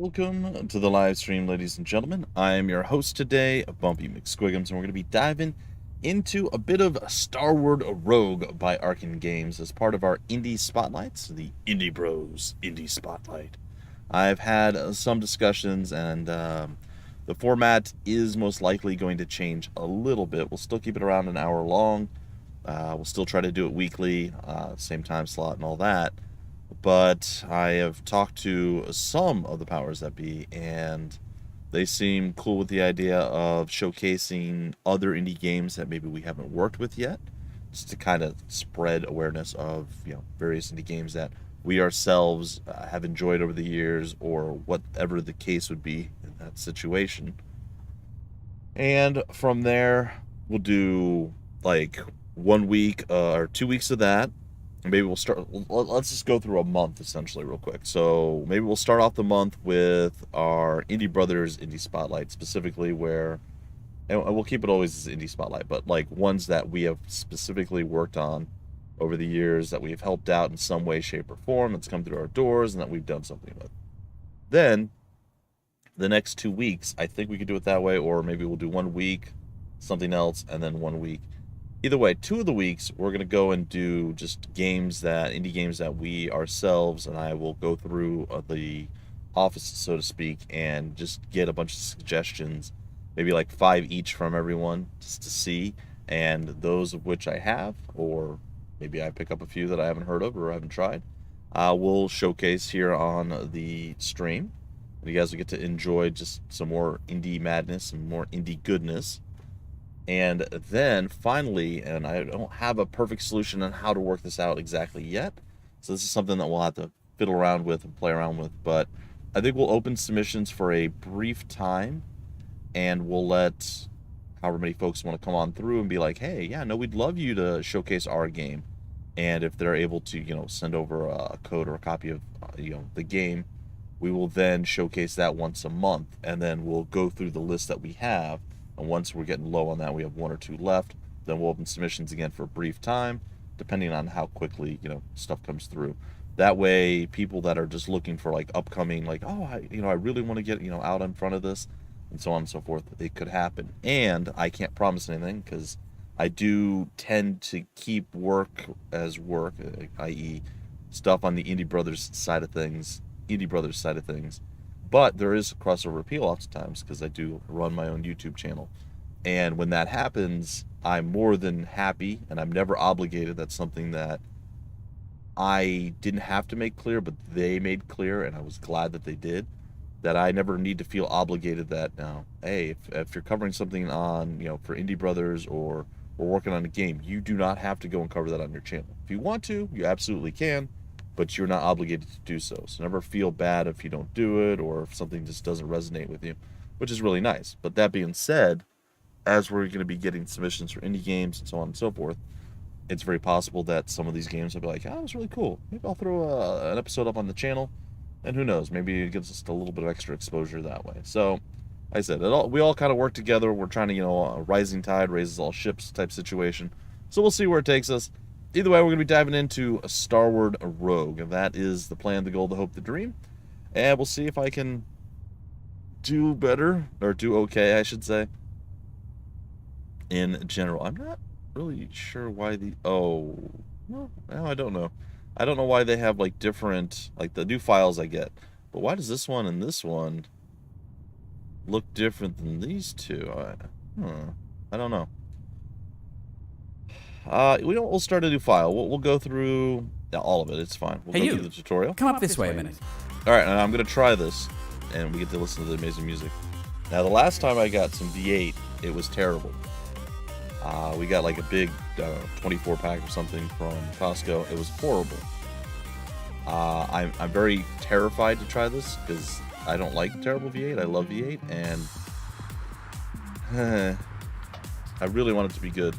Welcome to the live stream, ladies and gentlemen. I am your host today, Bumpy McSquigums, and we're going to be diving into a bit of Starward Rogue by Arcan Games as part of our Indie Spotlights, the Indie Bros Indie Spotlight. I've had some discussions, and the format is most likely going to change a little bit. We'll still keep it around an hour long. We'll still try to do it weekly, same time slot and all that. But I have talked to some of the powers that be, and they seem cool with the idea of showcasing other indie games that maybe we haven't worked with yet, just to kind of spread awareness of various indie games that we ourselves have enjoyed over the years, or whatever the case would be in that situation. And from there, we'll do like 1 week or 2 weeks of that. Maybe we'll start, let's just go through a month essentially real quick. So maybe we'll start off the month with our Indie Brothers Indie Spotlight, specifically where, and we'll keep it always as Indie Spotlight, but like ones that we have specifically worked on over the years that we've helped out in some way, shape, or form, that's come through our doors and that we've done something with. Then the next 2 weeks, I think we could do it that way, or maybe we'll do 1 week, something else, and then 1 week. Either way, 2 of the weeks, we're going to go and do just indie games that we ourselves, and I will go through the office, so to speak, and just get a bunch of suggestions, maybe like 5 each from everyone, just to see, and those of which I have, or maybe I pick up a few that I haven't heard of or haven't tried, we'll showcase here on the stream. And you guys will get to enjoy just some more indie madness, some more indie goodness. And then finally, and I don't have a perfect solution on how to work this out exactly yet, so this is something that we'll have to fiddle around with and play around with, but I think we'll open submissions for a brief time, and we'll let however many folks want to come on through and be like, hey, yeah, no, we'd love you to showcase our game. And if they're able to, send over a code or a copy of, the game, we will then showcase that once a month, and then we'll go through the list that we have. And once we're getting low on that, we have 1 or 2 left, then we'll open submissions again for a brief time, depending on how quickly, stuff comes through. That way, people that are just looking for like upcoming, like, oh, I really want to get, out in front of this, and so on and so forth, it could happen. And I can't promise anything, because I do tend to keep work as work, i.e. stuff on the Indie Brothers side of things, but there is crossover appeal oftentimes, because I do run my own YouTube channel. And when that happens, I'm more than happy, and I'm never obligated. That's something that I didn't have to make clear, but they made clear, and I was glad that they did, that I never need to feel obligated that, now, hey, if you're covering something on, for Indie Brothers, or we're working on a game, you do not have to go and cover that on your channel. If you want to, you absolutely can, but you're not obligated to do so. So never feel bad if you don't do it, or if something just doesn't resonate with you, which is really nice. But that being said, as we're going to be getting submissions for indie games and so on and so forth, it's very possible that some of these games will be like, oh, that was really cool. Maybe I'll throw an episode up on the channel, and who knows, maybe it gives us a little bit of extra exposure that way. So, like I said, we all kind of work together. We're trying to, a rising tide raises all ships type situation. So we'll see where it takes us. Either way, we're going to be diving into a Starward Rogue, and that is the plan, the goal, the hope, the dream. And we'll see if I can do better, or do okay, I should say, in general. I'm not really sure why no, I don't know. I don't know why they have, like, different, like, the new files I get. But why does this one and this one look different than these two? I don't know. We'll start a new file. We'll go through all of it. It's fine. We'll go through the tutorial. Come up this way a minute. All right, and I'm gonna try this, and we get to listen to the amazing music. Now, the last time I got some V8, it was terrible. We got like a big 24 pack or something from Costco. It was horrible. I'm very terrified to try this, because I don't like terrible V8. I love V8, and I really want it to be good.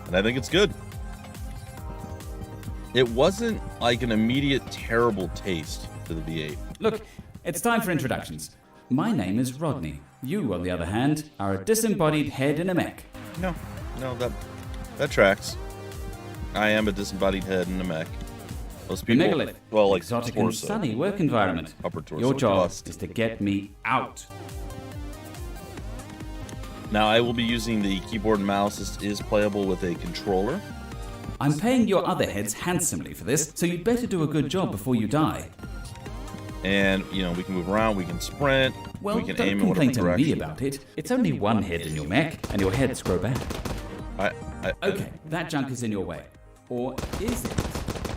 And I think it's good. It wasn't like an immediate terrible taste to the V8. Look, it's time for introductions. My name is Rodney. You, on the other hand, are a disembodied head in a mech. No, that tracks. I am a disembodied head in a mech. Those The people, Megalith, well, like exotic torso, and sunny work environment. upper torso. Your job bust. is to get me out. Now I will be using the keyboard and mouse. This is playable with a controller. I'm paying your other heads handsomely for this, so you'd better do a good job before you die. And, you know, we can move around, we can sprint, Well, we can don't aim in complain whatever to me direction. about it. It's only one head in your mech, and your heads grow back. Okay, that junk is in your way. Or is it?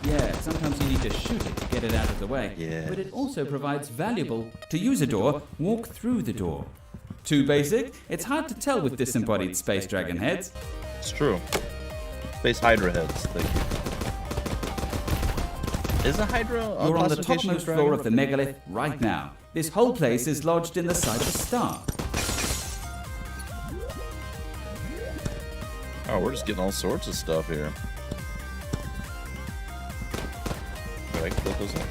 Yeah, sometimes you need to shoot it to get it out of the way. Yeah. But it also provides valuable... To use a door, walk through the door. Too basic? It's hard to tell with disembodied space dragon heads. It's true. Space Hydra heads, thank you. Is a Hydra a You're on the classification topmost dragon? floor of the Megalith right now. This whole place is lodged in the side of a star. Oh, we're just getting all sorts of stuff here. Wait, I can build those up.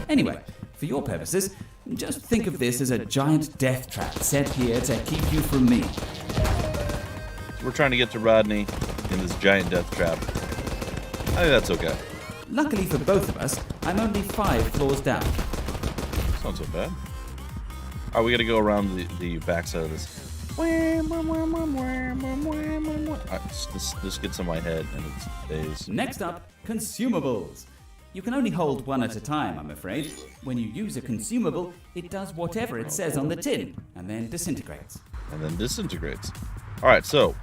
Anyway, for your purposes, just think of this as a giant death trap set here to keep you from me. We're trying to get to Rodney in this giant death trap. I think that's okay. Luckily for both of us, I'm only 5 floors down. It's not so bad. Alright, we gotta go around the backside of this. This gets on my head and it stays. Next up, consumables. You can only hold one at a time, I'm afraid. When you use a consumable, it does whatever it says on the tin, and then disintegrates. Alright, so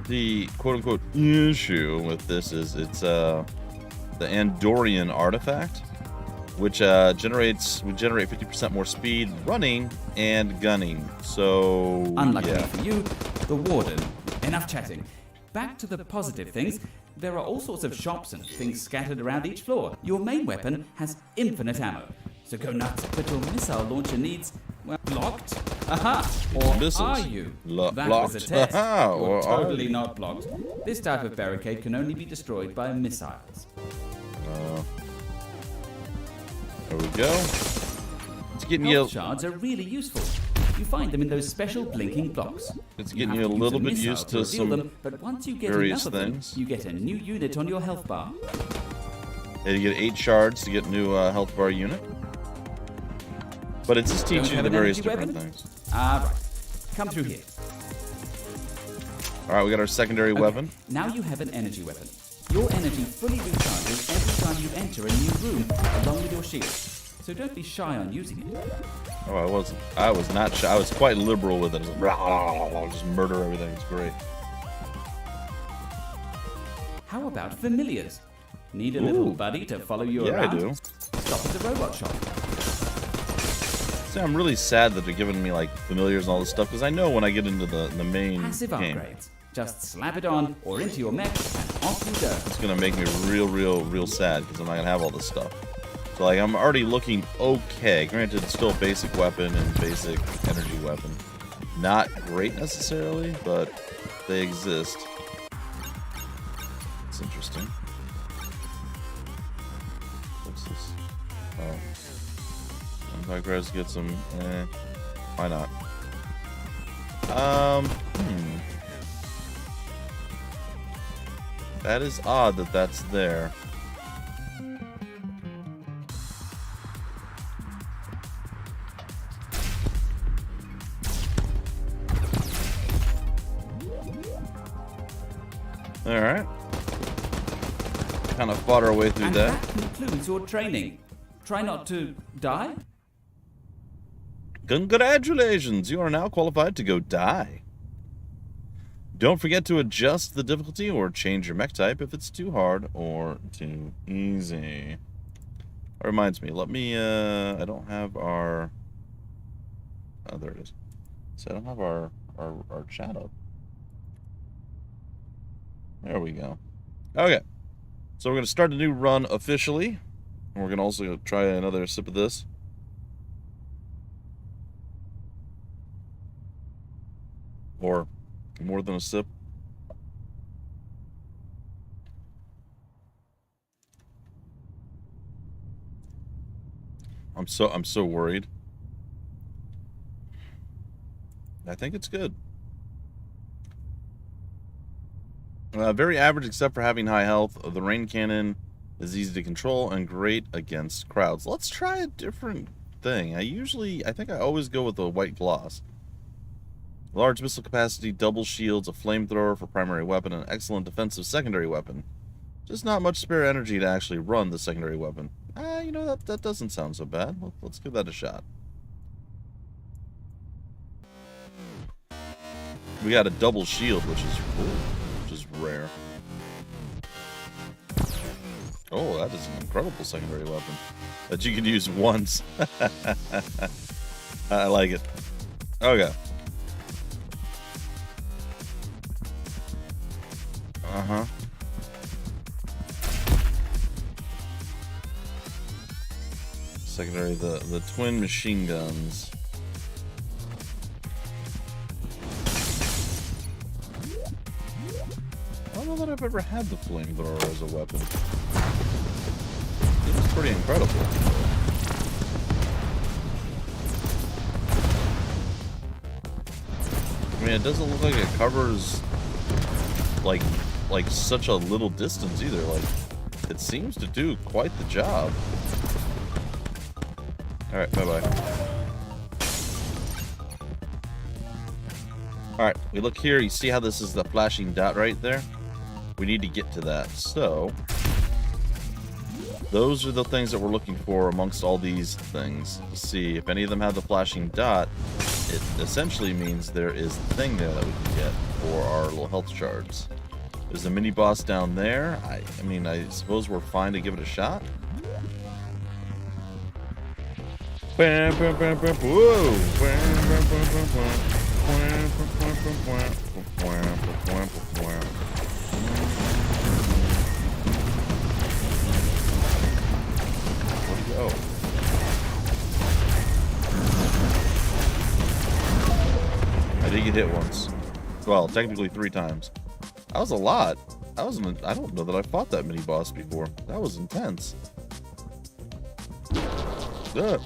the quote-unquote issue with this is it's the Andorian artifact, which would generate 50% more speed running and gunning. So Unluckily yeah. for you, the Warden. Enough chatting. Back to the positive things. There are all sorts of shops and things scattered around each floor. Your main weapon has infinite ammo, so go nuts. But your missile launcher needs, well, blocked? Aha! Or Missiles. are you? Blocked. That was a test. Aha, or You're are totally you? not blocked. This type of barricade can only be destroyed by missiles. There we go. It's getting you. Health shards are really useful. You find them in those special blinking blocks. It's You getting have you a to use little bit missile used to reveal some them, but once you get various enough of them, things. you get a new unit on your health bar. And you get 8 shards to get a new health bar unit. But it's just Don't teaching you have the an various energy different weapon? things. Ah, right. Come through here. Alright, we got our secondary Okay, weapon. Now you have an energy weapon. Your energy fully recharges every time you enter a new room, along with your shield. So don't be shy on using it. Oh, I wasn't. I was not shy. I was quite liberal with it. I was like, I'll just murder everything. It's great. How about familiars? Need a little buddy to follow you Yeah, around? I do. Stop at the robot shop. See, I'm really sad that they're giving me like familiars and all this stuff because I know when I get into the main Passive game, upgrades. Just slap it on or into your mech and off you go. it's gonna make me real sad because I'm not gonna have all this stuff. So like I'm already looking okay. Granted, it's still a basic weapon and basic energy weapon. Not great necessarily, but they exist. It's interesting. What's this? Oh. Progress, get some. Why not? That is odd that that's there. Alright. Kind of fought our way through And that. that concludes your training. Try not to die? Congratulations! You are now qualified to go die. Don't forget to adjust the difficulty or change your mech type if it's too hard or too easy. That reminds me, let me, I don't have our... Oh, there it is. So I don't have our chat up. There we go. Okay. So we're going to start a new run officially. And we're going to also try another sip of this. Or more than a sip. I'm so worried. I think it's good. Very average except for having high health. The rain cannon is easy to control and great against crowds. Let's try a different thing. I think I always go with the white gloss. Large missile capacity, double shields, a flamethrower for primary weapon, and an excellent defensive secondary weapon. Just not much spare energy to actually run the secondary weapon. You know, that doesn't sound so bad. Let's give that a shot. We got a double shield, which is cool, which is rare. Oh, that is an incredible secondary weapon that you can use once. I like it. Okay. Uh-huh. Secondary, the twin machine guns. I don't know that I've ever had the flamethrower as a weapon. It's pretty incredible. I mean, it doesn't look like it covers like such a little distance either. Like, it seems to do quite the job. Alright, bye-bye. Alright, we look here, you see how this is the flashing dot right there? We need to get to that. So, those are the things that we're looking for amongst all these things. To see if any of them have the flashing dot, it essentially means there is a thing there that we can get for our little health shards. There's a mini boss down there. I mean, I suppose we're fine to give it a shot. Whoa! Where'd he go? I did get hit once. Well, technically 3 times. That was a lot. I don't know that I fought that mini boss before. That was intense. Ugh.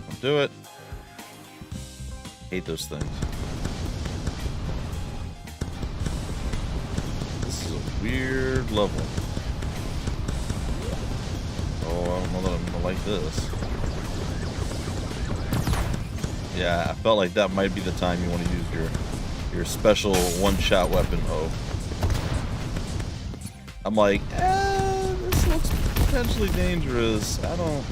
Don't do it. Hate those things. This is a weird level. Oh, I don't know that I'm gonna like this. Yeah, I felt like that might be the time you want to use your special one-shot weapon. Oh. I'm like, this looks potentially dangerous. I don't...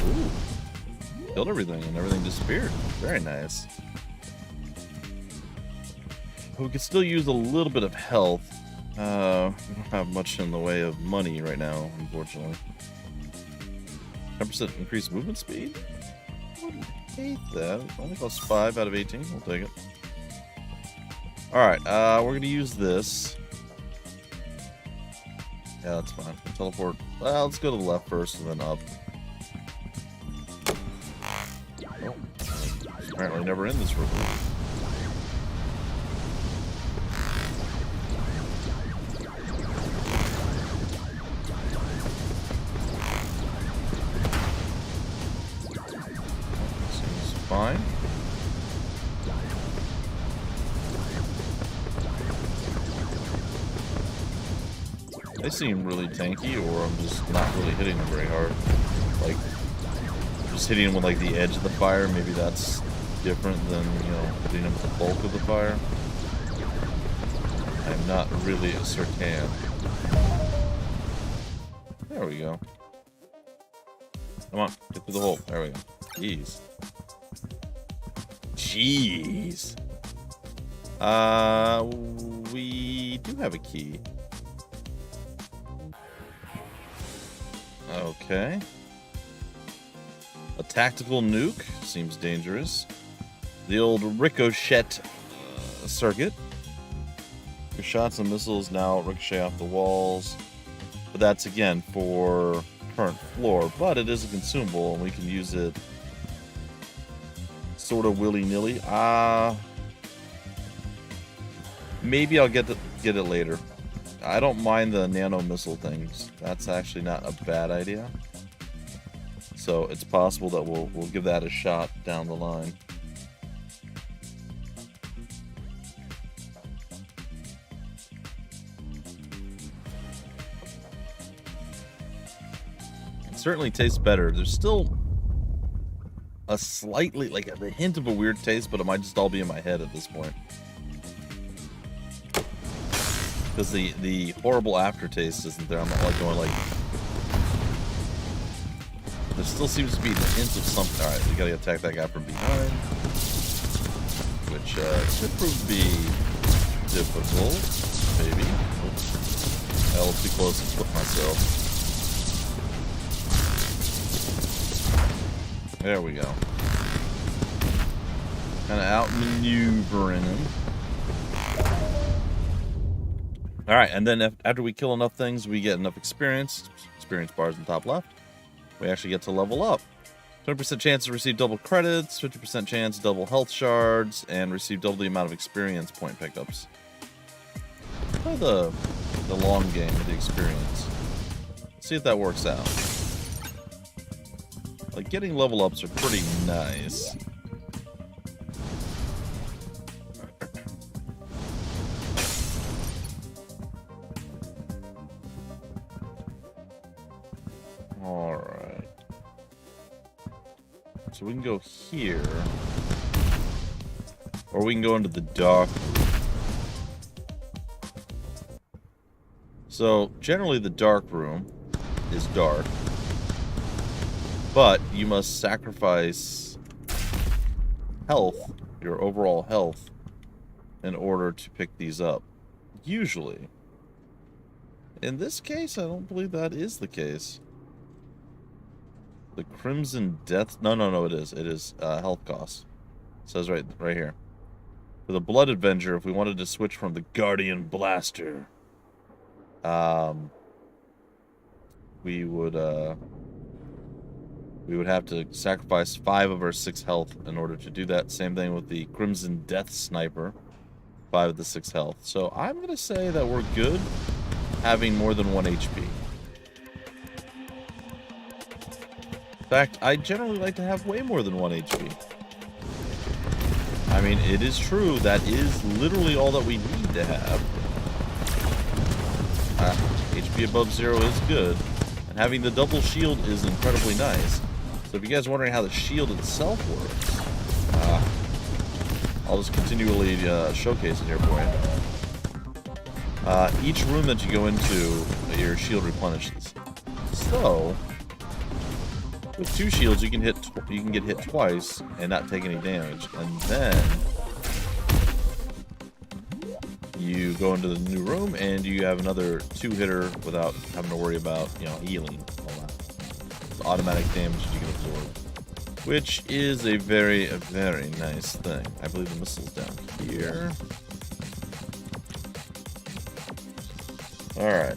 Ooh. Killed everything and everything disappeared. Very nice. We could still use a little bit of health. We don't have much in the way of money right now, unfortunately. 10% increased movement speed? I wouldn't hate that. Only costs 5 out of 18. We'll take it. Alright, we're going to use this. Yeah, that's fine. Teleport. Well, let's go to the left first and then up. Oh. Apparently never in this room. Fine. They seem really tanky, or I'm just not really hitting them very hard. Like, just hitting them with like the edge of the fire. Maybe that's different than, you know, hitting them with the bulk of the fire. I'm not really certain. There we go. Come on, get through the hole. There we go. Jeez. Jeez. We do have a key. Okay. A tactical nuke seems dangerous. The old ricochet circuit. Your shots and missiles now ricochet off the walls. But that's again for current floor. But it is a consumable and we can use it sort of willy-nilly. Maybe I'll get it later. I don't mind the nano missile things. That's actually not a bad idea. So it's possible that we'll give that a shot down the line. It certainly tastes better. There's still a slightly, like a hint of a weird taste, but it might just all be in my head at this point. Because the horrible aftertaste isn't there. I'm not like going like... There still seems to be the hint of something. Alright, we gotta attack that guy from behind. Which should prove to be difficult. Maybe. Oops. I was too close to flip myself. There we go. Kind of outmaneuvering him. Alright, and then after we kill enough things, we get enough experience. Experience bars in the top left. We actually get to level up. 20% chance to receive double credits, 50% chance double health shards, and receive double the amount of experience point pickups. Play the long game with the experience. Let's see if that works out. Like, getting level ups are pretty nice. Alright. So we can go here. Or we can go into the dark room. So, generally the dark room is dark. But you must sacrifice health, your overall health, in order to pick these up. Usually. In this case, I don't believe that is the case. The Crimson Death... No, it is. It is health cost. It says right here. For the Blood Avenger, if we wanted to switch from the Guardian Blaster, we would have to sacrifice 5 of our 6 health in order to do that. Same thing with the Crimson Death Sniper, 5 of the 6 health. So I'm going to say that we're good having more than 1 HP. In fact, I generally like to have way more than 1 HP. I mean, it is true, that is literally all that we need to have. HP above 0 is good, and having the double shield is incredibly nice. So if you guys are wondering how the shield itself works, I'll just continually showcase it here for you. Each room that you go into, your shield replenishes. So, with 2 shields, you can get hit twice and not take any damage, and then you go into the new room and you have another 2-hitter without having to worry about, healing all that. It's automatic damage you can absorb, which is a very nice thing. I believe the missile's down here. All right.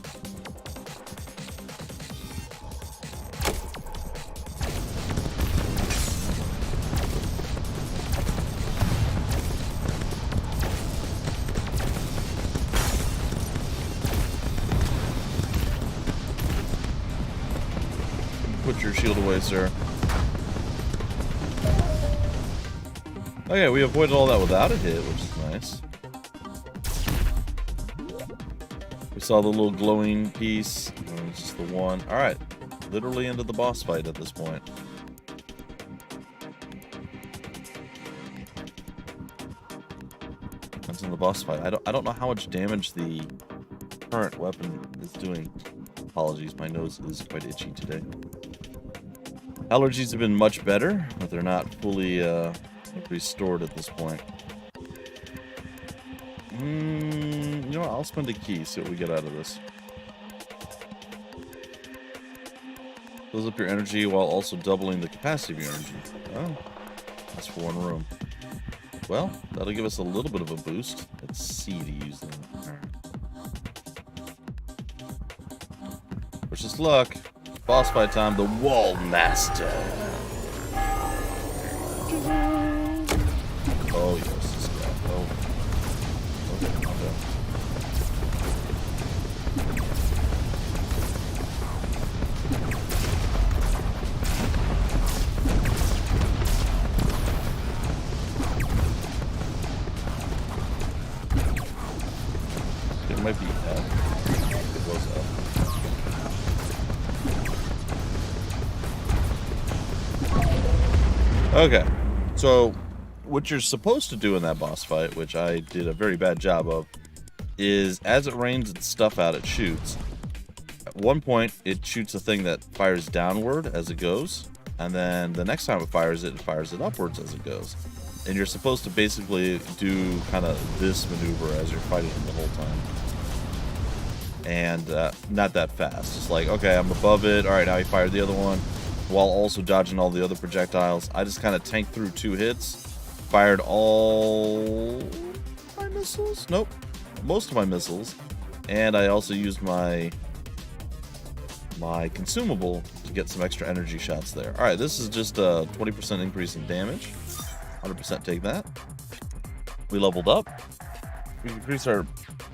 Put your shield away, sir. Okay, we avoided all that without a hit, which is nice. We saw the little glowing piece. It's just the one. Alright. Literally into the boss fight at this point. That's in the boss fight. I don't know how much damage the current weapon is doing. Apologies, my nose is quite itchy today. Allergies have been much better, but they're not fully restored at this point. You know what? I'll spend a key, see what we get out of this. Fills up your energy while also doubling the capacity of your energy. Oh, that's for 1 room. Well, that'll give us a little bit of a boost. Let's C to use them. Alright. Wish us luck. Boss fight time, the Wall Master. Get those up. Okay, so what you're supposed to do in that boss fight, which I did a very bad job of, is as it rains its stuff out, it shoots. At one point, it shoots a thing that fires downward as it goes, and then the next time it fires it upwards as it goes. And you're supposed to basically do kind of this maneuver as you're fighting it the whole time. And not that fast. It's like, okay, I'm above it. All right, now he fired the other one, while also dodging all the other projectiles. I just kind of tanked through 2 hits, fired all my missiles? Nope, most of my missiles. And I also used my consumable to get some extra energy shots there. All right, this is just a 20% increase in damage. 100% take that. We leveled up. We increased our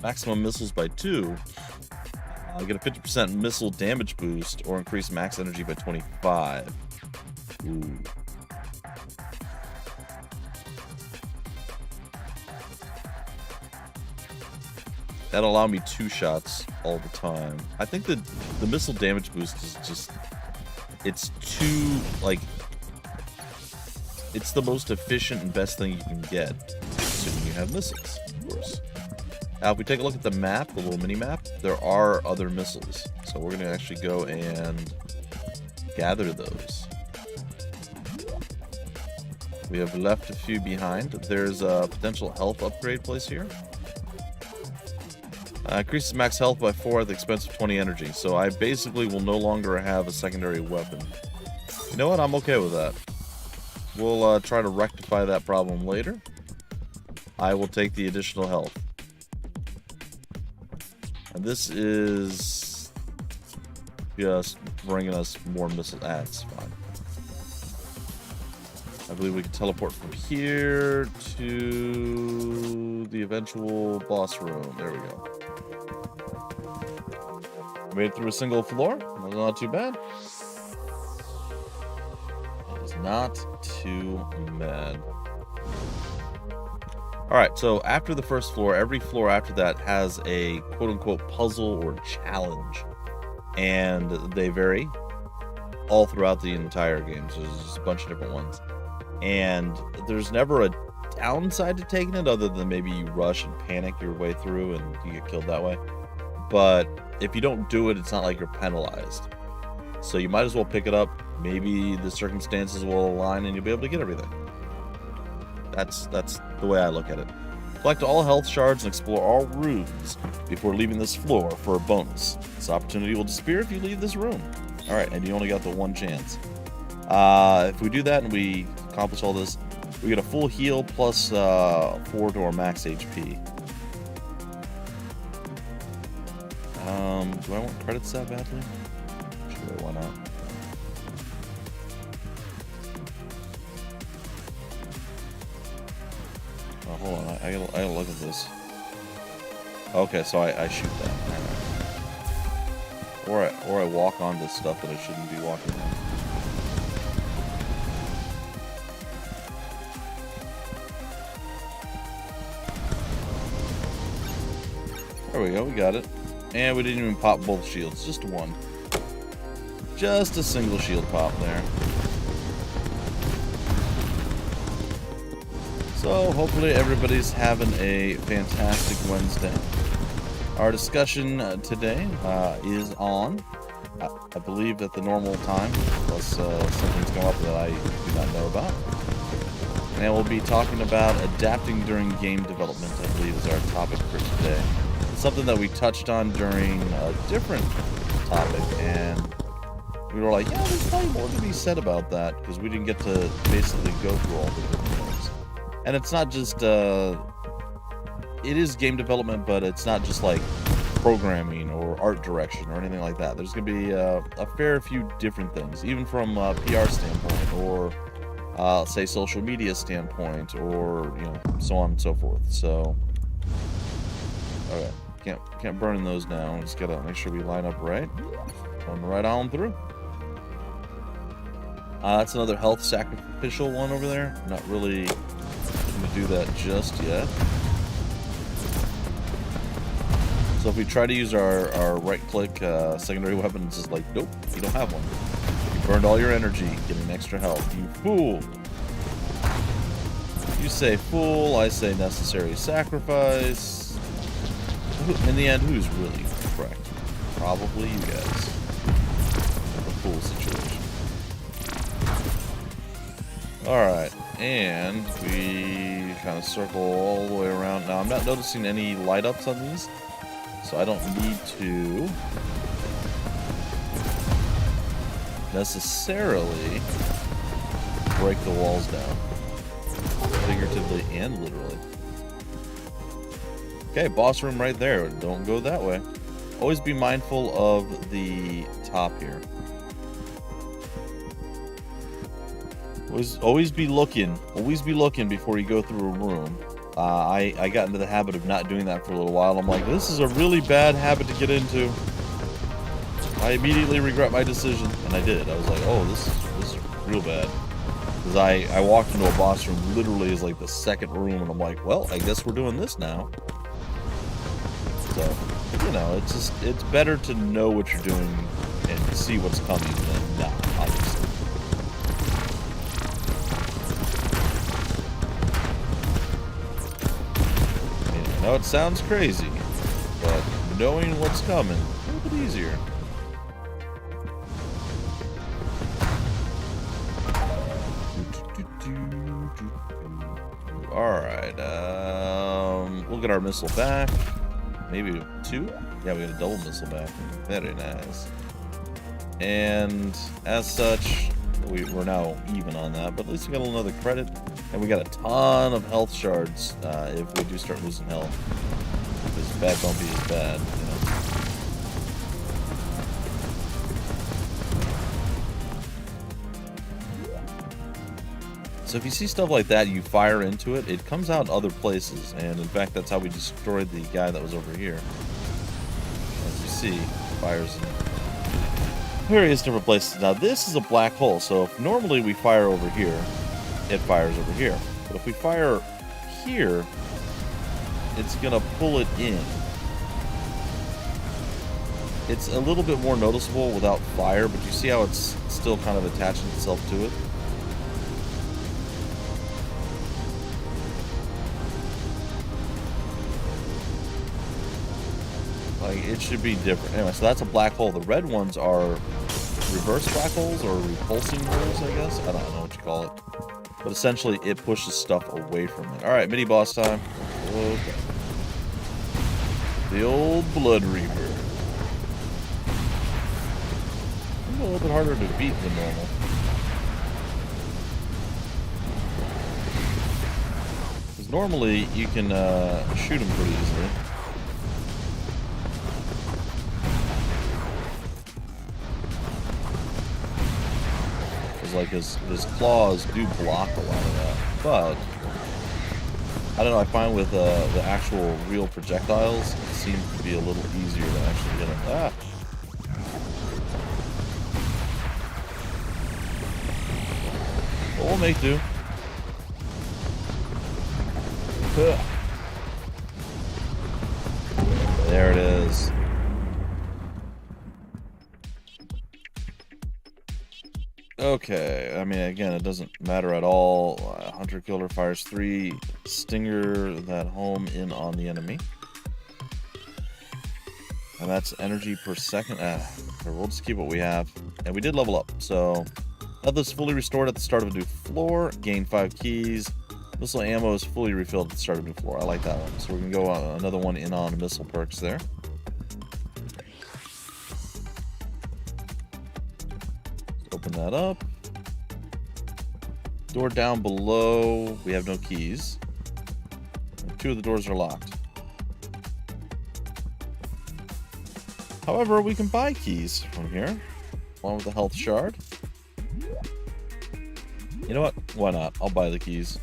maximum missiles by 2. Get a 50% missile damage boost or increase max energy by 25. Ooh. That'll allow me 2 shots all the time. I think the missile damage boost is just... It's too, like... It's the most efficient and best thing you can get, assuming you have missiles, of course. Now, if we take a look at the map, the little mini-map, there are other missiles. So we're going to actually go and gather those. We have left a few behind. There's a potential health upgrade place here. Increases max health by 4 at the expense of 20 energy. So I basically will no longer have a secondary weapon. You know what? I'm okay with that. We'll try to rectify that problem later. I will take the additional health. And this is just bringing us more missile ads. Fine. I believe we can teleport from here to the eventual boss room. There we go. Made it through a single floor. That's not too bad. Not too bad. Alright, so after the first floor, every floor after that has a quote-unquote puzzle or challenge. And they vary all throughout the entire game. So there's just a bunch of different ones. And there's never a downside to taking it other than maybe you rush and panic your way through and you get killed that way. But if you don't do it, it's not like you're penalized. So you might as well pick it up. Maybe the circumstances will align and you'll be able to get everything. That's the way I look at it. Collect all health shards and explore all rooms before leaving this floor for a bonus. This opportunity will disappear if you leave this room. Alright, and you only got the 1 chance. If we do that and we accomplish all this, we get a full heal plus 4 to our max HP. Do I want credits that badly? Sure, why not? Oh, hold on, I gotta look at this. Okay, so I shoot that. Alright. Or I walk onto stuff that I shouldn't be walking on. There we go, we got it. And we didn't even pop both shields, just one. Just a single shield pop there. So, hopefully everybody's having a fantastic Wednesday. Our discussion today is on, I believe, at the normal time, unless something's come up that I do not know about. And we'll be talking about adapting during game development, I believe is our topic for today. It's something that we touched on during a different topic, and we were like, yeah, there's probably more to be said about that, because we didn't get to basically go through all the different things. And it's not just, it is game development, but it's not just like programming or art direction or anything like that. There's going to be a fair few different things, even from a PR standpoint or, say, social media standpoint or, you know, so on and so forth. So, okay, can't burn those now. Just got to make sure we line up right. Going right on through. That's another health sacrificial one over there. Not really going to do that just yet. So if we try to use our right-click secondary weapon, it's just like, nope, you don't have one. You burned all your energy getting extra health. You fool! You say fool, I say necessary sacrifice. In the end, who's really correct? Probably you guys. The fool situation. Alright, and we kind of circle all the way around. Now, I'm not noticing any light ups on these, so I don't need to necessarily break the walls down. Figuratively and literally. Okay, boss room right there. Don't go that way. Always be mindful of the top here. Always be looking. Always be looking before you go through a room. I got into the habit of not doing that for a little while. I'm like, this is a really bad habit to get into. I immediately regret my decision, and I did. I was like, oh, this is real bad. Because I walked into a boss room literally as like the second room, and I'm like, well, I guess we're doing this now. So, you know, it's better to know what you're doing and see what's coming than not, obviously. I know it sounds crazy, but knowing what's coming is a little bit easier. Alright, we'll get our missile back. Maybe 2? Yeah, we got a double missile back. Very nice. And as such, we're now even on that, but at least we got another credit. And we got a ton of health shards if we do start losing health. Because bad Bumpy is bad, you know. So if you see stuff like that, you fire into it, it comes out other places. And in fact, that's how we destroyed the guy that was over here. As you see, fires in various different places. Now this is a black hole, so if normally we fire over here, it fires over here. But if we fire here, it's gonna pull it in. It's a little bit more noticeable without fire, but you see how it's still kind of attaching itself to it? Like, it should be different. Anyway, so that's a black hole. The red ones are reverse black holes or repulsing holes, I guess. I don't know what you call it. But essentially, it pushes stuff away from it. Alright, mini-boss time. Okay. The old Blood Reaper. A little bit harder to beat than normal. Because normally, you can shoot him pretty easily. Like his claws do block a lot of that, but I don't know. I find with the actual real projectiles, it seems to be a little easier to actually get him. Ah. But we'll make do. There it is. Okay, I mean, again, it doesn't matter at all. Hunter Killer fires 3 Stinger that home in on the enemy. And that's energy per second. We'll just keep what we have. And we did level up, so health is fully restored at the start of a new floor. Gain 5 keys. Missile ammo is fully refilled at the start of a new floor. I like that one. So we're going to go on another one in on missile perks there. Open that up. Door down below. We have no keys. And 2 of the doors are locked. However, we can buy keys from here. Along with the health shard. You know what? Why not? I'll buy the keys.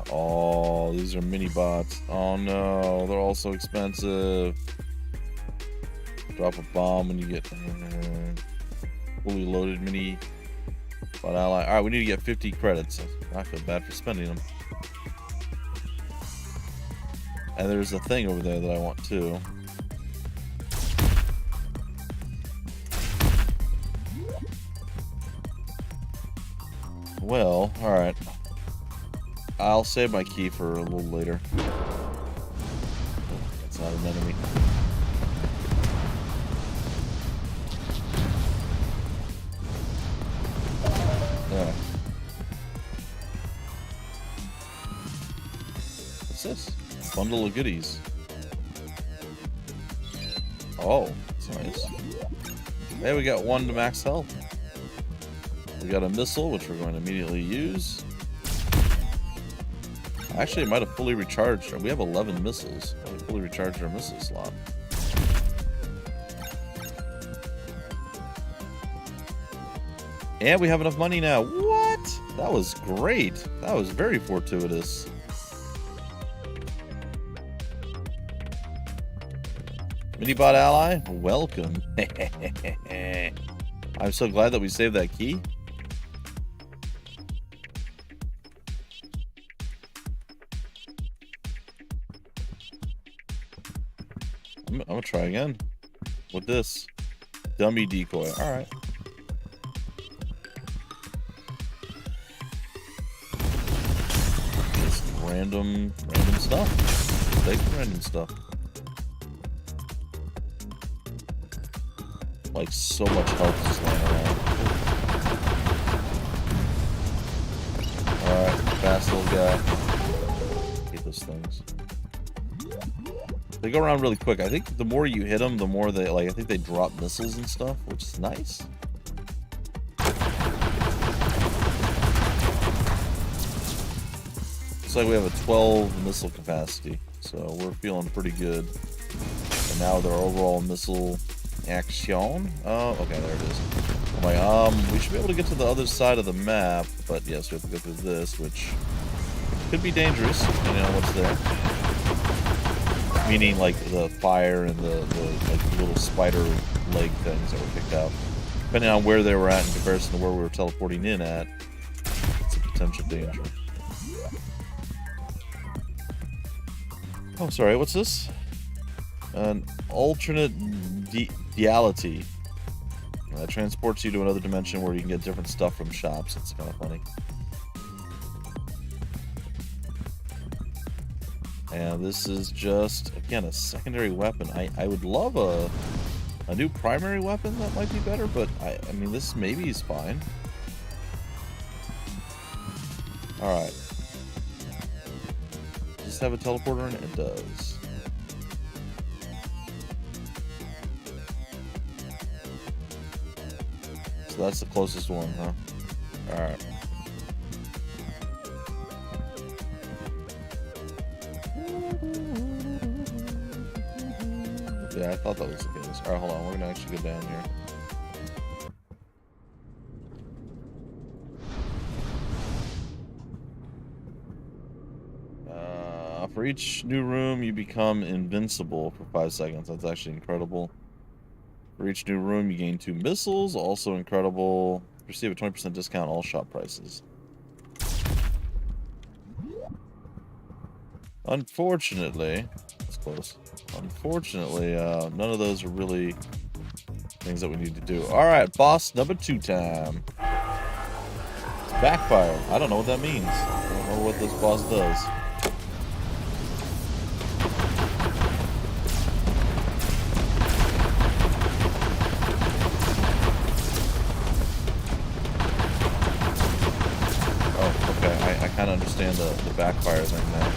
Oh, these are mini bots. Oh no, they're all so expensive. Drop a bomb when you get fully loaded mini bot ally. Alright, we need to get 50 credits. I feel bad for spending them. And there's a thing over there that I want too. Well, alright. I'll save my key for a little later. That's not an enemy. Yeah. What's this? Bundle of goodies. Oh, that's nice. Hey, we got one to max health. We got a missile, which we're going to immediately use. Actually, it might have fully recharged. We have 11 missiles. We fully recharged our missile slot. And we have enough money now. What? That was great. That was very fortuitous. Minibot ally, welcome. I'm so glad that we saved that key. I'm gonna try again with this dummy decoy. All right. Just random stuff. Take random stuff. Like so much health just laying around. Alright, fast little guy. Hate those things. They go around really quick. I think the more you hit them, the more they, like, I think they drop missiles and stuff, which is nice. Looks like we have a 12 missile capacity, so we're feeling pretty good. And now their overall missile action. Oh, okay, there it is. I'm like, we should be able to get to the other side of the map, but yes, we have to go through this, which could be dangerous, depending on what's there. Meaning, like, the fire and the like, little spider leg things that were picked out. Depending on where they were at in comparison to where we were teleporting in at, it's a potential danger. Oh, sorry, what's this? An alternate reality. That transports you to another dimension where you can get different stuff from shops. It's kind of funny. And this is just, again, a secondary weapon. I would love a new primary weapon that might be better, but I mean, this maybe is fine. Alright. Does this have a teleporter in it? It does. So that's the closest one, huh? Alright. Yeah, I thought that was the case. Alright, hold on. We're gonna actually go down here. For each new room, you become invincible for 5 seconds. That's actually incredible. For each new room, you gain 2 missiles. Also incredible. Receive a 20% discount on all shop prices. Unfortunately, that's close. Unfortunately, none of those are really things that we need to do. Alright, boss number 2 time. It's backfire. I don't know what that means. I don't know what this boss does. I kind of understand the backfire thing now.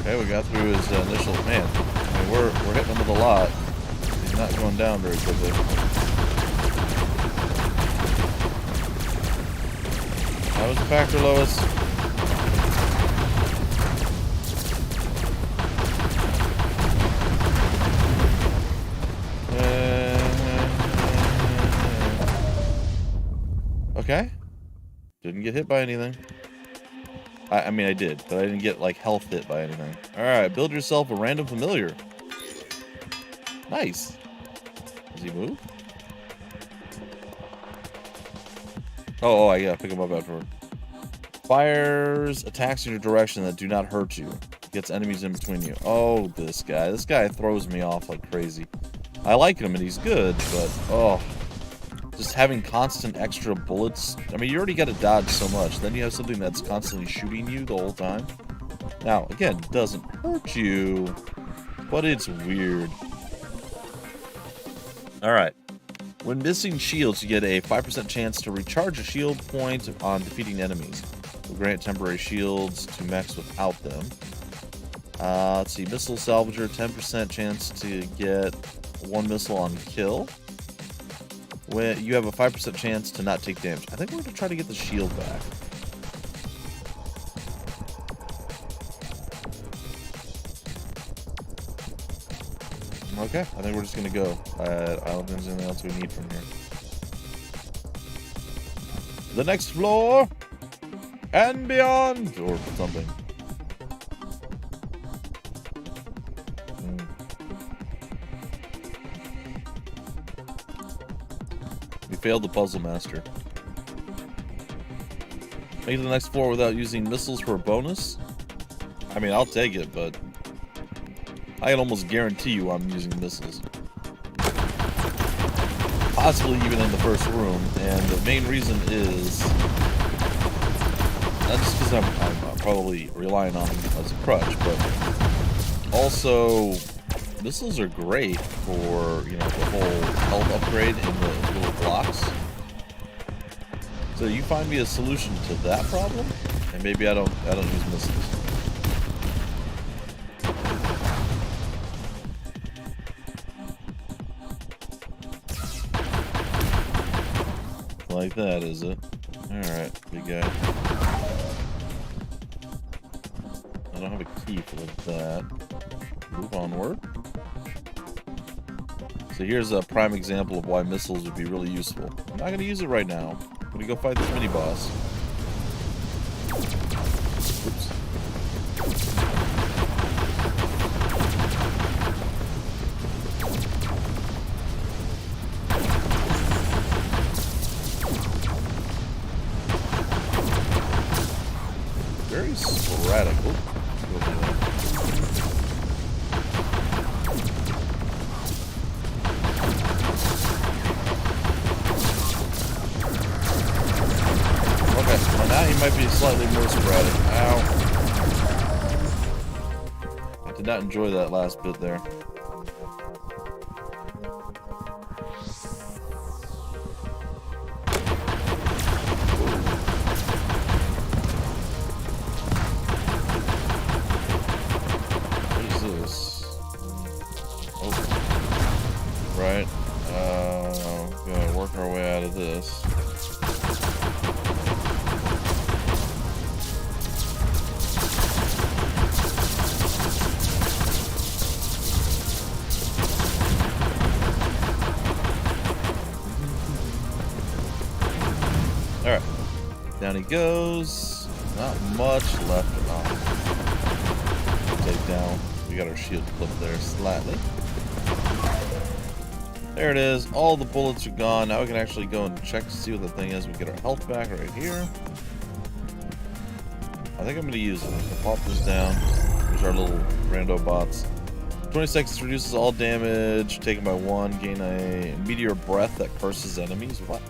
Okay, we got through his initial, man. I mean, we're hitting him with a lot. He's not going down very quickly. That was the factor, Lois. Okay. Didn't get hit by anything. I mean, I did, but I didn't get, like, health hit by anything. Alright, build yourself a random familiar. Nice. Does he move? Oh, I gotta pick him up afterward. Fires attacks in your direction that do not hurt you. Gets enemies in between you. Oh, this guy. This guy throws me off like crazy. I like him and he's good, but oh, just having constant extra bullets. I mean, you already got to dodge so much. Then you have something that's constantly shooting you the whole time. Now, again, it doesn't hurt you, but it's weird. Alright. When missing shields, you get a 5% chance to recharge a shield point on defeating enemies. Will grant temporary shields to mechs without them. Let's see. Missile salvager, 10% chance to get one missile on kill. When you have a 5% chance to not take damage. I think we're going to try to get the shield back. Okay, I think we're just gonna go. I don't think there's anything else we need from here. The next floor and beyond, or something. We failed the puzzle master. Make it to the next floor without using missiles for a bonus. I mean, I'll take it, but I can almost guarantee you I'm using missiles. Possibly even in the first room, and the main reason is not just because I'm probably relying on them as a crutch, but also missiles are great for, you know, the whole health upgrade in the little blocks. So you find me a solution to that problem, and maybe I don't use missiles. Like that, is it? Alright, big guy. I don't have a key for that. Move onward. So here's a prime example of why missiles would be really useful. I'm not going to use it right now. I'm going to go fight this mini-boss. Oops. Very sporadic. Okay, well now he might be slightly more sporadic. Ow. I did not enjoy that last bit there. Right, gonna work our way out of this. Alright, down he goes. Not much left at all. Take down. We got our shield clipped there slightly. There it is. All the bullets are gone. Now we can actually go and check to see what the thing is. We get our health back right here. I think I'm going to use it. Pop this down. Here's our little rando bots. 20 seconds reduces all damage taken by one. Gain a meteor breath that curses enemies. What?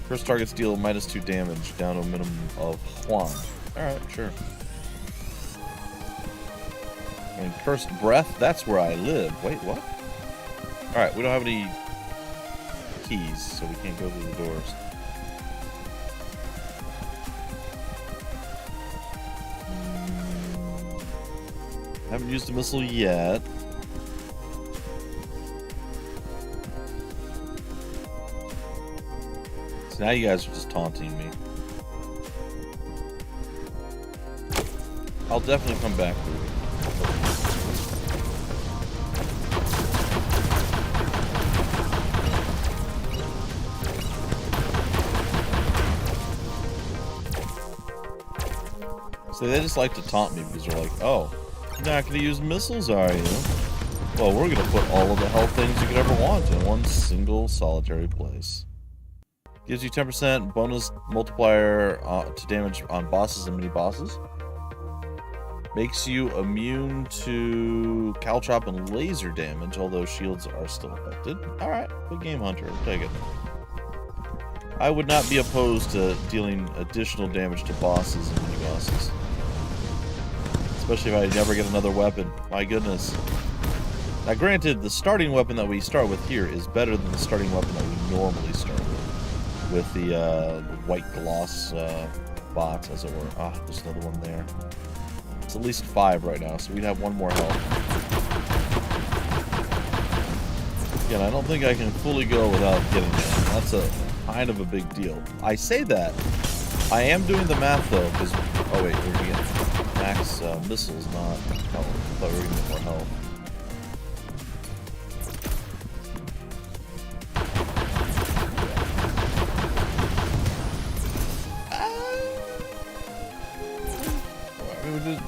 Curse targets deal -2 damage down to a minimum of 1. Alright, sure. And cursed breath, that's where I live. Wait, what? Alright, we don't have any keys, so we can't go through the doors. Haven't used a missile yet. So now you guys are just taunting me. I'll definitely come back for you. So they just like to taunt me because they're like, oh, you're not going to use missiles, are you? Well, we're going to put all of the health things you could ever want in one single solitary place. Gives you 10% bonus multiplier to damage on bosses and mini bosses. Makes you immune to caltrop and laser damage, although shields are still affected. Alright, good game, Hunter. I'll take it. I would not be opposed to dealing additional damage to bosses and mini bosses. Especially if I never get another weapon. My goodness. Now granted, the starting weapon that we start with here is better than the starting weapon that we normally start with the white gloss bot, as it were. Ah, there's another one there. It's at least 5 right now, so we'd have 1 more health. Again, I don't think I can fully go without getting that. That's a kind of a big deal. I say that. I am doing the math, though, because... Oh, wait, we're going to get max missiles, not... Oh, I thought we were going to get more health.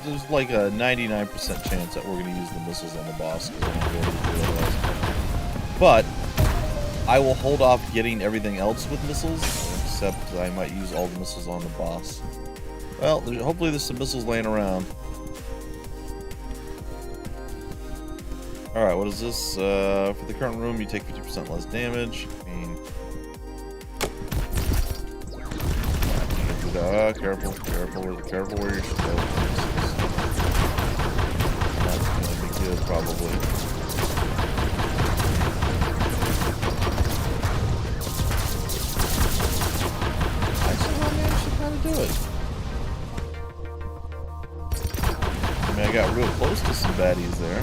There's like a 99% chance that we're going to use the missiles on the boss. But I will hold off getting everything else with missiles, except I might use all the missiles on the boss. Well, hopefully there's some missiles laying around. Alright, what is this? For the current room, you take 50% less damage. I mean... careful where you're supposed. That's gonna be good, probably. I somehow managed to kind of do it. I mean, I got real close to some baddies there.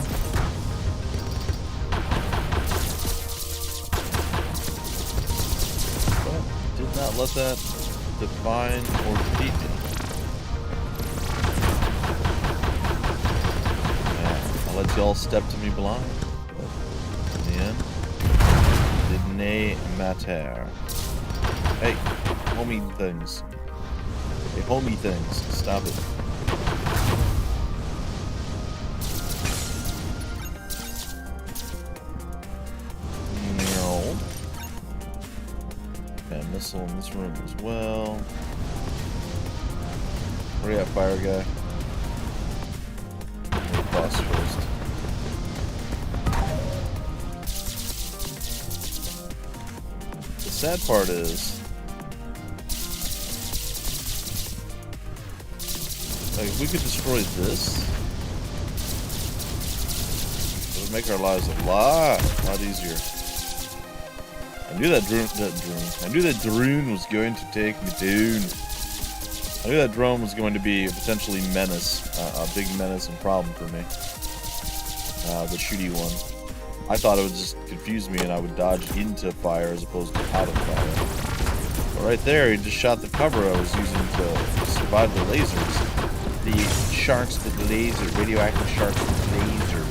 But did not let that define or defeat me. Yeah, I'll let y'all step to me blind. But in the end, didn't matter. Hey, homie things. Hey, homie things. Stop it. No. Okay, missile in this room as well. Hurry up, fire guy. Boss first. The sad part is, like, if we could destroy this, it would make our lives a lot easier. I knew that drone was going to take me down. I knew that drone was going to be a potentially menace, a big menace and problem for me. The shooty one. I thought it would just confuse me and I would dodge into fire as opposed to out of fire. But right there, he just shot the cover I was using to survive the lasers. The sharks with lasers, radioactive sharks with lasers.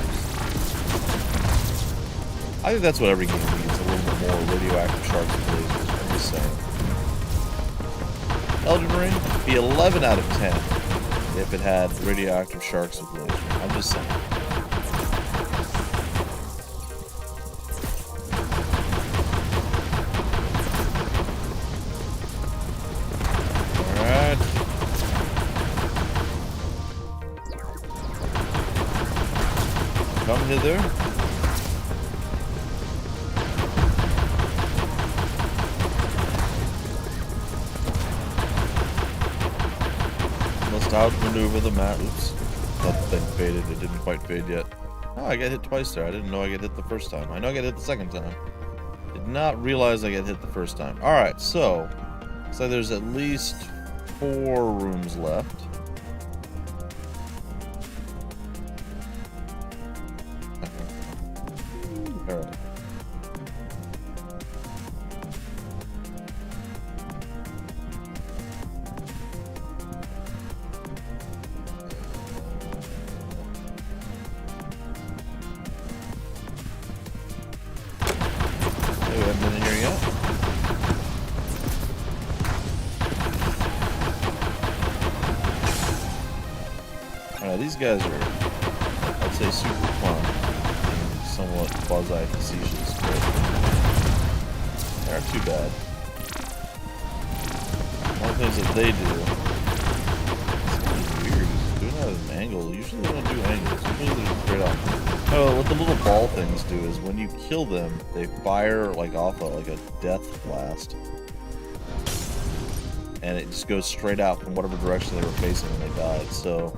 I think that's what every game needs, a little bit more radioactive sharks with lasers. I'm just saying. Elden Ring would be 11 out of 10 if it had radioactive sharks with lasers. I'm just saying. Alright. Come hither. Outmaneuver the map. Oops. That thing faded. It didn't quite fade yet. Oh, I got hit twice there. I didn't know I got hit the first time. I know I got hit the second time. Did not realize I got hit the first time. Alright, so there's at least 4 rooms left. Alright. These guys are, I'd say, super fun and somewhat quasi-facetious, but they aren't too bad. things that they do. It's weird. He's doing that at an angle. Usually they don't do angles. Usually they're straight up. Oh, what the little ball things do is when you kill them, they fire like off like a death blast. And it just goes straight out from whatever direction they were facing when they died. So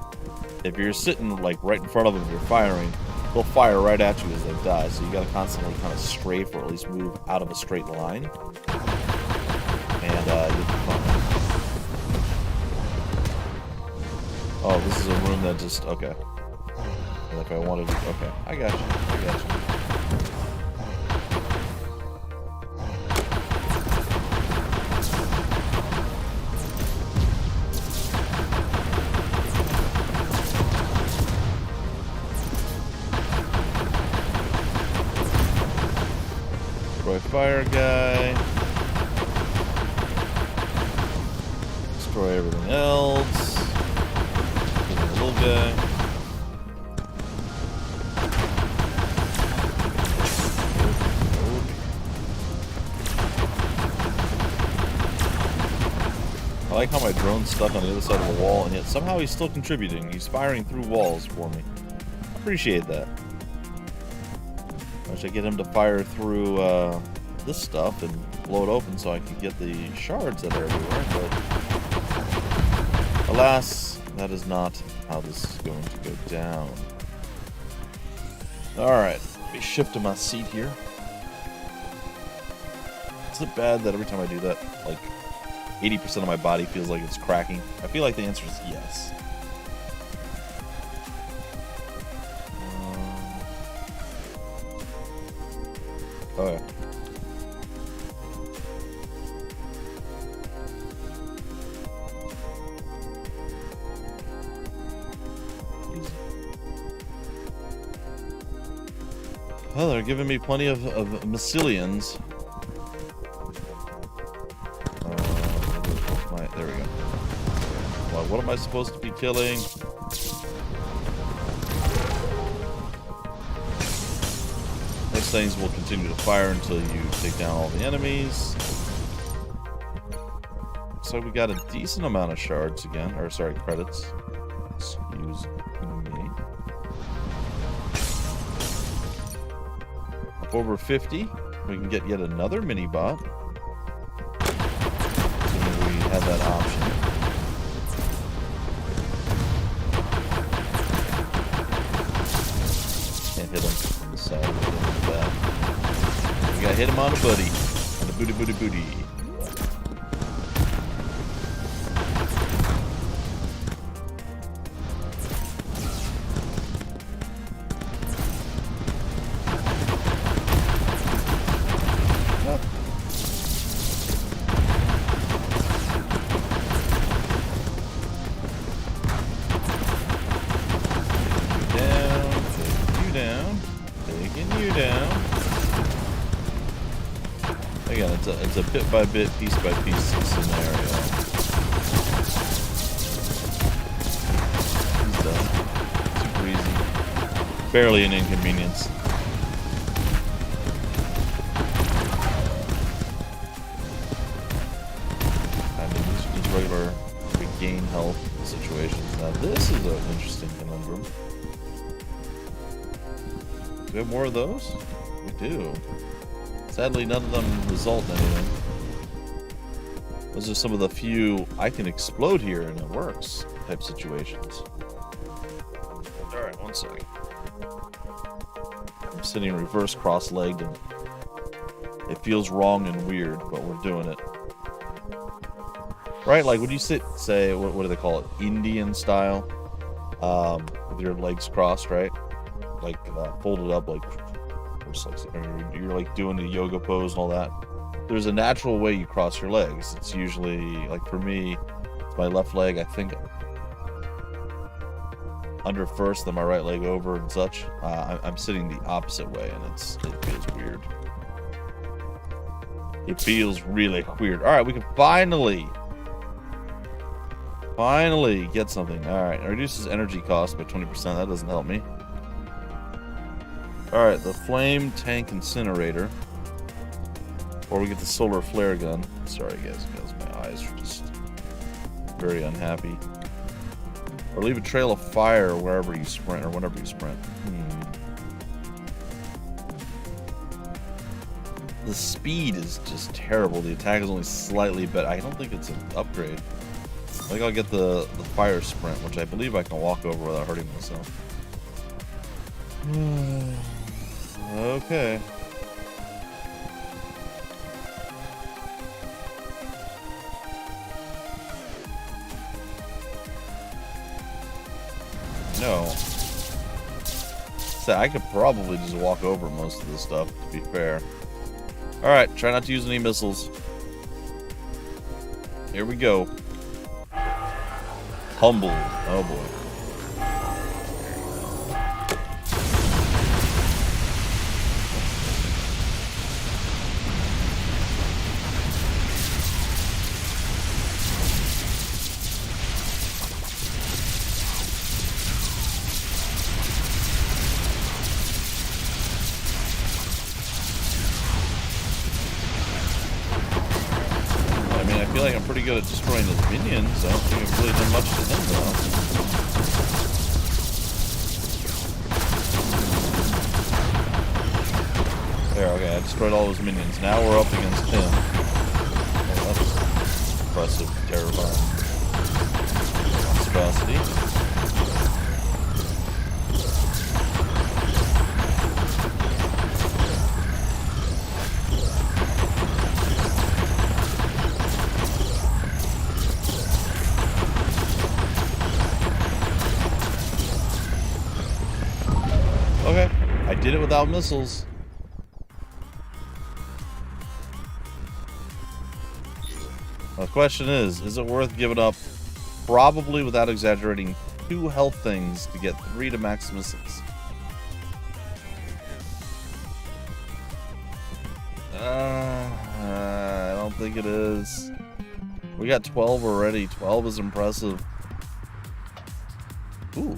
if you're sitting like right in front of them and you're firing, they'll fire right at you as they die. So you gotta constantly kind of strafe or at least move out of a straight line. And you'll be fine. Oh, this is a room that just, okay. And if I wanted to, okay, I got you, I got you. Destroy fire guy. Destroy everything else. Kill the little guy. I like how my drone's stuck on the other side of the wall, and yet somehow he's still contributing. He's firing through walls for me. Appreciate that. I should get him to fire through this stuff and blow it open so I can get the shards that are everywhere, but alas, that is not how this is going to go down. Alright, let me shift to my seat here. Is it bad that every time I do that, like, 80% of my body feels like it's cracking? I feel like the answer is yes. Oh yeah. Easy. Well, they're giving me plenty of mycelians. There we go. Well, what am I supposed to be killing? Those things will continue to fire until you take down all the enemies. So we got a decent amount of shards again, or sorry, credits. Excuse me. Up over 50, we can get yet another mini bot. Have that option. Can't hit him on the side. We gotta hit him on the buddy. On the booty booty booty. Again, it's a bit by bit, piece by piece scenario. He's done. Super easy. Barely an inconvenience. I mean, these regular gain health situations. Now this is an interesting conundrum. Do we have more of those? We do. Sadly, none of them result in anything. Those are some of the few I can explode here and it works type situations. Alright, one second. I'm sitting reverse cross-legged and it feels wrong and weird, but we're doing it. Right, like when you sit, say, what do they call it? Indian style? With your legs crossed, right? Like folded up, like you're like doing the yoga pose and all that. There's a natural way you cross your legs. It's usually, like for me, it's my left leg, I think, under first, then my right leg over and such. I'm sitting the opposite way, and it feels weird. It feels really weird. All right, we can finally get something. All right, it reduces energy cost by 20%. That doesn't help me. All right, the flame tank incinerator, or we get the solar flare gun. Sorry, guys, my eyes are just very unhappy. Or leave a trail of fire wherever you sprint, or whenever you sprint. The speed is just terrible. The attack is only slightly better. I don't think it's an upgrade. I think I'll get the fire sprint, which I believe I can walk over without hurting myself. Okay. No. So I could probably just walk over most of this stuff, to be fair. Alright, try not to use any missiles. Here we go. Humble. Oh boy. I feel like I'm pretty good at destroying those minions. I don't think I've really done much to him, though. There, okay, I destroyed all those minions. Now we're up against him. Oh, that's impressive, terrifying. Monstrosity. Okay, I did it without missiles. The question is it worth giving up, probably without exaggerating, 2 health things to get 3 to max missiles? I don't think it is. We got 12 already. 12 is impressive. Ooh.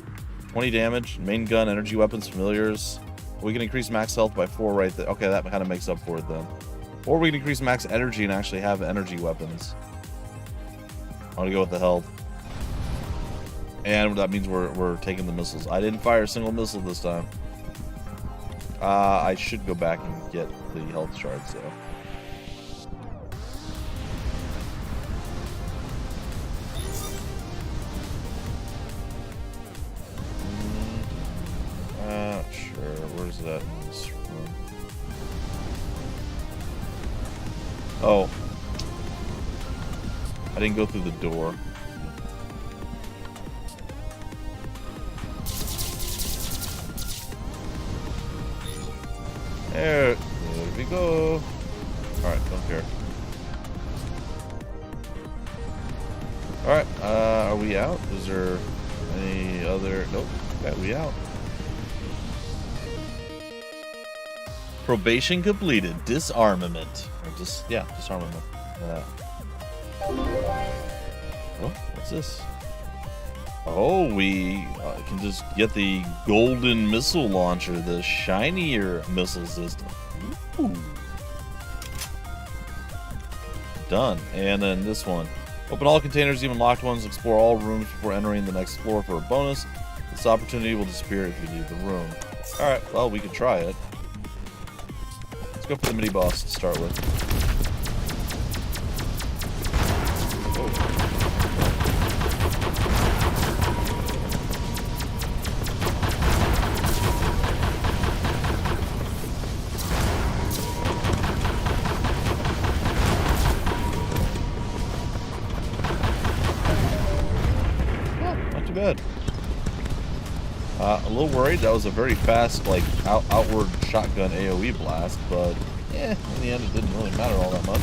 20 damage, main gun, energy weapons, familiars. We can increase max health by 4 right there. Okay, that kind of makes up for it then. Or we can increase max energy and actually have energy weapons. I want to go with the health. And that means we're taking the missiles. I didn't fire a single missile this time. I should go back and get the health shards though. Sure. Where's that in this room? Oh. I didn't go through the door. There we go. Alright, don't care. Alright, are we out? Is there any other... Nope. Okay, we out. Probation completed. Disarmament. Or disarmament. Oh, what's this? Oh, we can just get the golden missile launcher, the shinier missile system. Ooh. Done. And then this one. Open all containers, even locked ones. Explore all rooms before entering the next floor for a bonus. This opportunity will disappear if you leave the room. Alright, well, we could try it. Let's go for the mini-boss to start with. Good. A little worried. That was a very fast, like, outward shotgun AoE blast, but in the end, it didn't really matter all that much.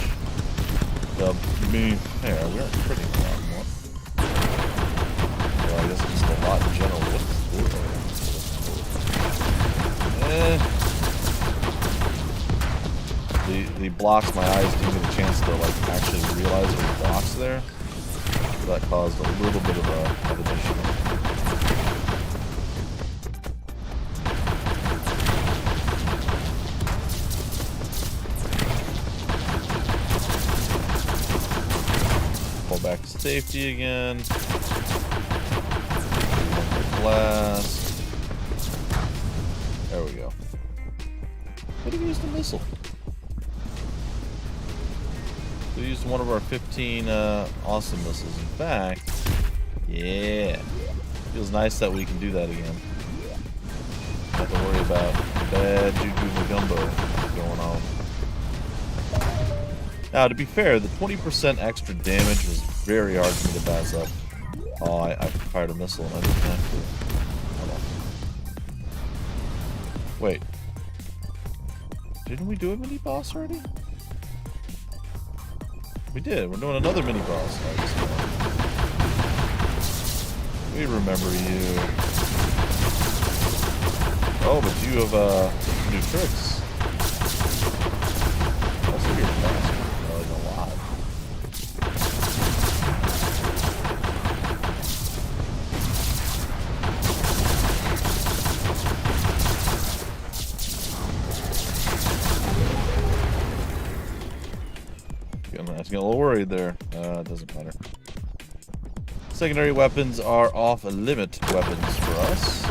We're pretty a lot more. Well, I guess just a lot in general. The blocks, my eyes didn't get a chance to, like, actually realize there were blocks there. That caused a little bit of an issue. Pull back to safety again. Blast. There we go. What did we use the missile? We used one of our 15 awesome missiles. In fact, yeah. Feels nice that we can do that again. Not to worry about bad juju magumbo going on. Now, to be fair, the 20% extra damage was very hard for me to pass up. Oh, I fired a missile and I didn't have to. Hold on. Wait. Didn't we do a mini boss already? We did. We're doing another mini boss. We remember you. Oh, but you have new tricks. Also, you're fast. Like a lot. I was getting a little worried there. It doesn't matter. Secondary weapons are off-limit weapons for us.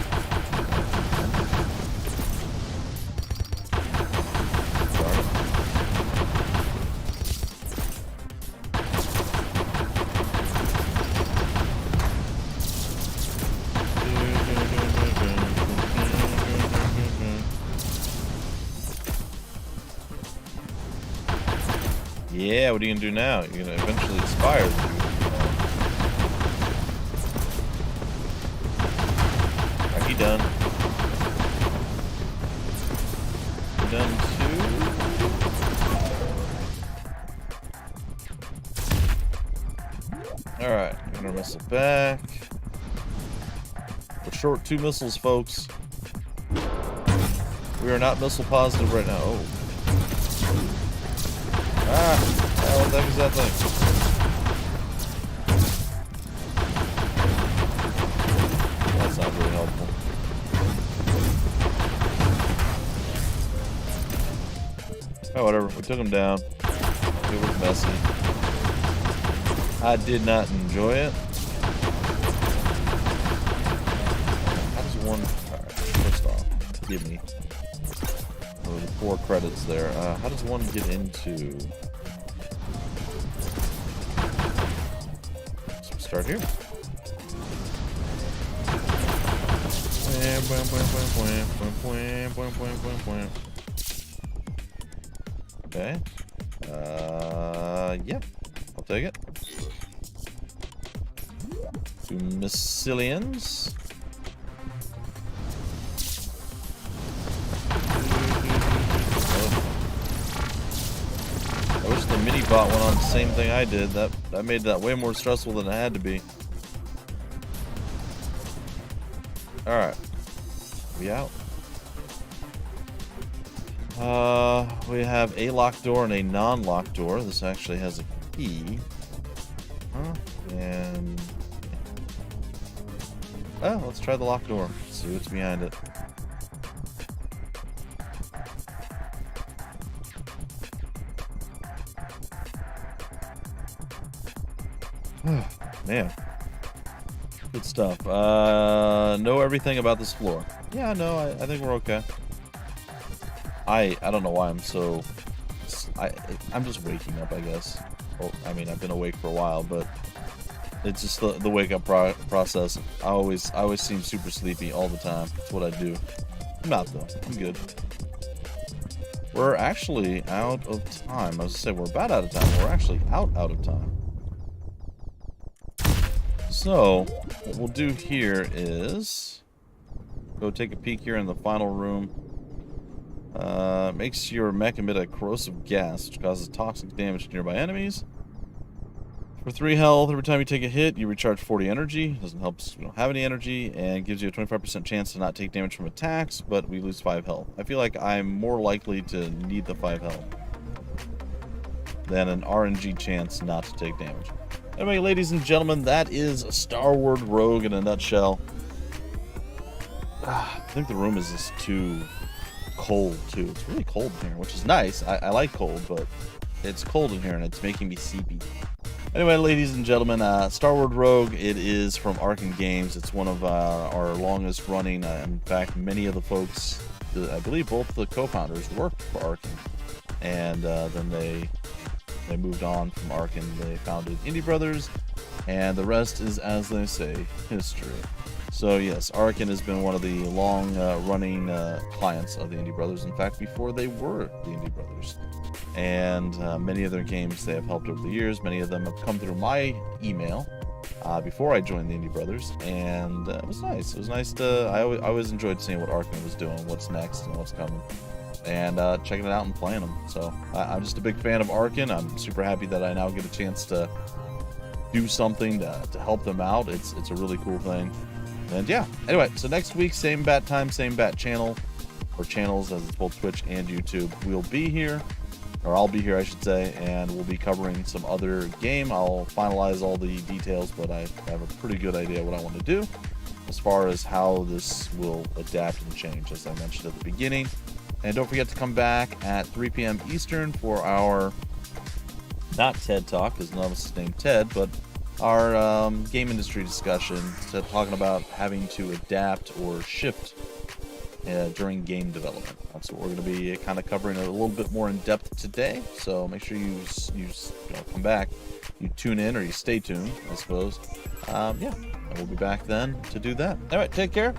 Yeah, what are you gonna do now? You're gonna eventually expire. Are you done? You done too? Alright, I'm gonna missile back. We're short 2 missiles, folks. We are not missile positive right now. Oh. Ah! What the heck is that thing? That's not really helpful. Oh, whatever. We took him down. It was messy. I did not enjoy it. How does one... Alright, first off, give me. There were 4 credits there. How does one get into... So start here. Okay. Yeah. I'll take it. 2 Miscillions. I wish the mini bot went on the same thing I did. That made that way more stressful than it had to be. Alright. We out. We have a locked door and a non-locked door. This actually has a key. Huh? And... oh, let's try the locked door. See what's behind it. Man. Good stuff. Know everything about this floor. Yeah, no, I think we're okay. I don't know why I'm so... I'm just waking up, I guess. Well, I mean, I've been awake for a while, but it's just the wake up process. I always seem super sleepy all the time. That's what I do. I'm not, though. I'm good. We're actually out of time. I was gonna say we're about out of time. We're actually out of time. So, what we'll do here is go take a peek here in the final room. Makes your mech emit a corrosive gas, which causes toxic damage to nearby enemies. For 3 health, every time you take a hit, you recharge 40 energy. Doesn't help us, we don't have any energy, and gives you a 25% chance to not take damage from attacks, but we lose 5 health. I feel like I'm more likely to need the 5 health than an RNG chance not to take damage. Anyway, ladies and gentlemen, that is Starward Rogue in a nutshell. I think the room is just too cold, too. It's really cold in here, which is nice. I like cold, but it's cold in here, and it's making me sleepy. Anyway, ladies and gentlemen, Starward Rogue, it is from Arkin Games. It's one of our longest running. In fact, many of the folks, I believe both the co-founders worked for Arkin. And then they moved on from Arkin. They founded Indie Brothers. And the rest is, as they say, history. So yes, Arkin has been one of the long-running clients of the Indie Brothers. In fact, before they were the Indie Brothers. And many of their games they have helped over the years. Many of them have come through my email before I joined the Indie Brothers. And it was nice. It was nice to... I always enjoyed seeing what Arkin was doing, what's next, and what's coming. And checking it out and playing them. So I'm just a big fan of Arkin. I'm super happy that I now get a chance to do something to help them out. It's a really cool thing. And yeah, anyway, so next week, same bat time, same bat channel, or channels, as it's both Twitch and YouTube. We'll be here, or I'll be here, I should say, and we'll be covering some other game. I'll finalize all the details, but I have a pretty good idea what I want to do as far as how this will adapt and change, as I mentioned at the beginning. And don't forget to come back at 3 p.m. Eastern for our, not TED Talk, because none of us is named Ted, but our game industry discussion, talking about having to adapt or shift during game development. That's what we're going to be kind of covering a little bit more in depth today. So make sure you come back, you tune in, or you stay tuned, I suppose. Yeah, and we'll be back then to do that. All right, take care.